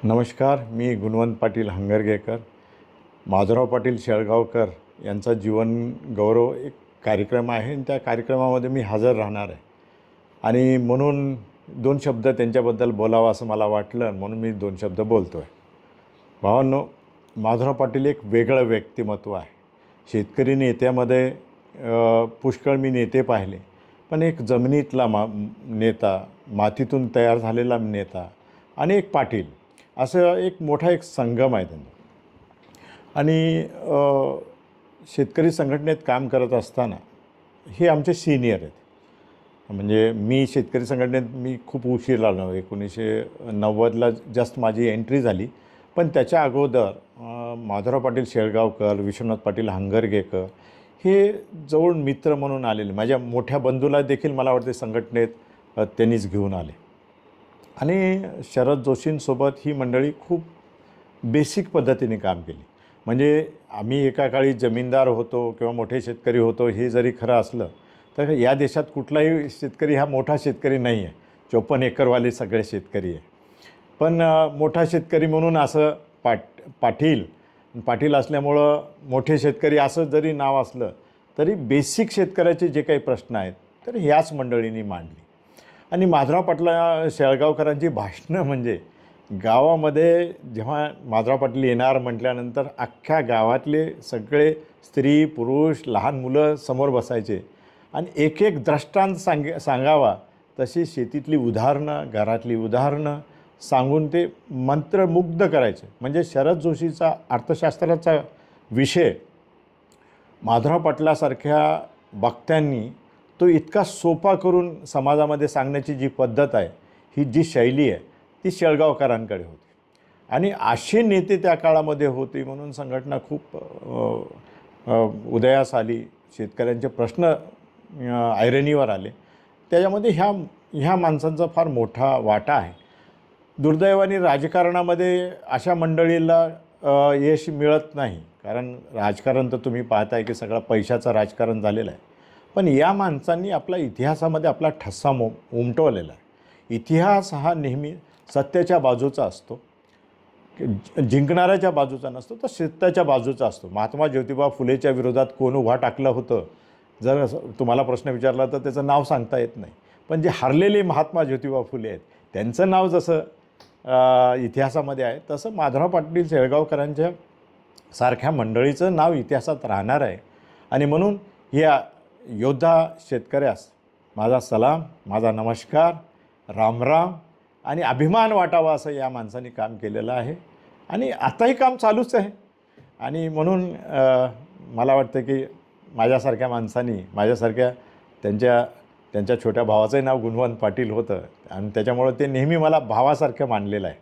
नमस्कार, मी गुणवंत पाटील हंगरगेकर. माधवराव पाटील शेळगावकर यांचा जीवन गौरव एक कार्यक्रम आहे आणि त्या कार्यक्रमामध्ये मी हजर राहणार आहे आणि म्हणून दोन शब्द त्यांच्याबद्दल बोलावं असं मला वाटलं, म्हणून मी दोन शब्द बोलतो आहे. भावांनो, माधवराव पाटील एक वेगळं व्यक्तिमत्व आहे. शेतकरी नेत्यामध्ये पुष्कळ मी नेते पाहिले, पण एक जमिनीतला नेता, मातीतून तयार झालेला नेता आणि एक पाटील, असं एक मोठा एक संगम आहे त्यांचा. आणि शेतकरी संघटनेत काम करत असताना हे आमचे सिनियर आहेत. म्हणजे मी शेतकरी संघटनेत मी खूप उशीर आलो, 1990ला जास्त माझी एंट्री झाली. पण त्याच्या अगोदर माधवराव पाटील शेळगावकर, विश्वनाथ पाटील हंगरगेकर हे जवळ मित्र म्हणून आलेले. माझ्या मोठ्या बंधूला देखील मला वाटते संघटनेत त्यांनीच घेऊन आले. आणि शरद जोशींसोबत ही मंडळी खूप बेसिक पद्धतीने काम केली. म्हणजे आम्ही एका काळी जमीनदार होतो किंवा मोठे शेतकरी होतो हे जरी खरं असलं तर या देशात कुठलाही शेतकरी हा मोठा शेतकरी नाही आहे. 54 एकरवाले सगळे शेतकरी आहे. पण मोठा शेतकरी म्हणून असं पाटील असल्यामुळं मोठे शेतकरी असं जरी नाव असलं तरी बेसिक शेतकऱ्याचे जे काही प्रश्न आहेत तर ह्याच मंडळींनी मांडली. आणि माधवराव पाटील शेळगावकरांची भाषणं म्हणजे गावामध्ये जेव्हा माधवराव पाटील येणार म्हटल्यानंतर अख्ख्या गावातले सगळे स्त्री पुरुष लहान मुलं समोर बसायचे आणि एक एक दृष्टांत सांगावा तशी शेतीतली उदाहरणं, घरातली उदाहरणं सांगून ते मंत्रमुग्ध करायचे. म्हणजे शरद जोशीचा अर्थशास्त्राचा विषय माधवराव पाटलासारख्या वक्त्यांनी तो इतका सोपा करून समाजामध्ये सांगण्याची जी पद्धत आहे, ही जी शैली आहे ती शेळगावकरांकडे होती. आणि असे नेते त्या काळामध्ये होते म्हणून संघटना खूप उदयास आली. शेतकऱ्यांचे प्रश्न ऐरणीवर आले. त्याच्यामध्ये ह्या माणसांचा फार मोठा वाटा आहे. दुर्दैवाने राजकारणामध्ये अशा मंडळीला यश मिळत नाही, कारण राजकारण तर तुम्ही पाहताय की सगळं पैशाचं राजकारण झालेलं आहे. पण या माणसांनी आपल्या इतिहासामध्ये आपला ठसा उमटवलेला आहे. इतिहास हा नेहमी सत्याच्या बाजूचा असतो, जिंकणाऱ्याच्या बाजूचा नसतो, तर सत्याच्या बाजूचा असतो. महात्मा ज्योतिबा फुलेच्या विरोधात कोण उभा टाकलं होतं जर तुम्हाला प्रश्न विचारला तर त्याचं नाव सांगता येत नाही. पण जे हरलेले महात्मा ज्योतिबा फुले आहेत त्यांचं नाव जसं इतिहासामध्ये आहे तसं माधवराव पाटील शेळगावकरांच्या सारख्या मंडळीचं नाव इतिहासात राहणार आहे. आणि म्हणून या योद्धा शेतकऱ्यास माझा सलाम, माझा नमस्कार, रामराम आणि अभिमान वाटावा असं या माणसांनी काम केलेलं आहे आणि आताही काम चालूच आहे. आणि म्हणून मला वाटतं की माझ्यासारख्या माणसांनी माझ्यासारख्या त्यांच्या छोट्या भावाचंही नाव गुणवंत पाटील होतं आणि त्याच्यामुळं ते नेहमी मला भावासारखं मानलेलं आहे.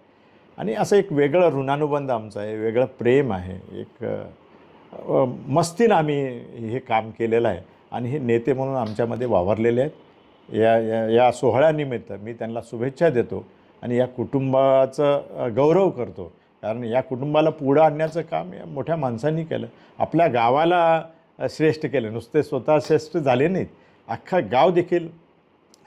आणि असं एक वेगळं ऋणानुबंध आमचं आहे, वेगळं प्रेम आहे, एक मस्तीनं आम्ही हे काम केलेलं आहे. आणि हे नेते म्हणून आमच्यामध्ये वावरलेले आहेत. या सोहळ्यानिमित्त मी त्यांना शुभेच्छा देतो आणि या कुटुंबाचं गौरव करतो, कारण या कुटुंबाला पुढं आणण्याचं काम या मोठ्या माणसांनी केलं. आपल्या गावाला श्रेष्ठ केलं. नुसते स्वतः श्रेष्ठ झाले नाहीत, अख्खा गाव देखील,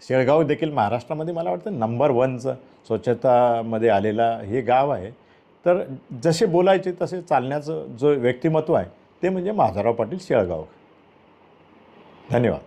शेळगाव देखील महाराष्ट्रामध्ये मला वाटतं नंबर 1चं स्वच्छतामध्ये आलेला हे गाव आहे. तर जसे बोलायचे तसे चालण्याचं जो व्यक्तिमत्व आहे ते म्हणजे माधवराव पाटील शेळगावकर. धन्यवाद.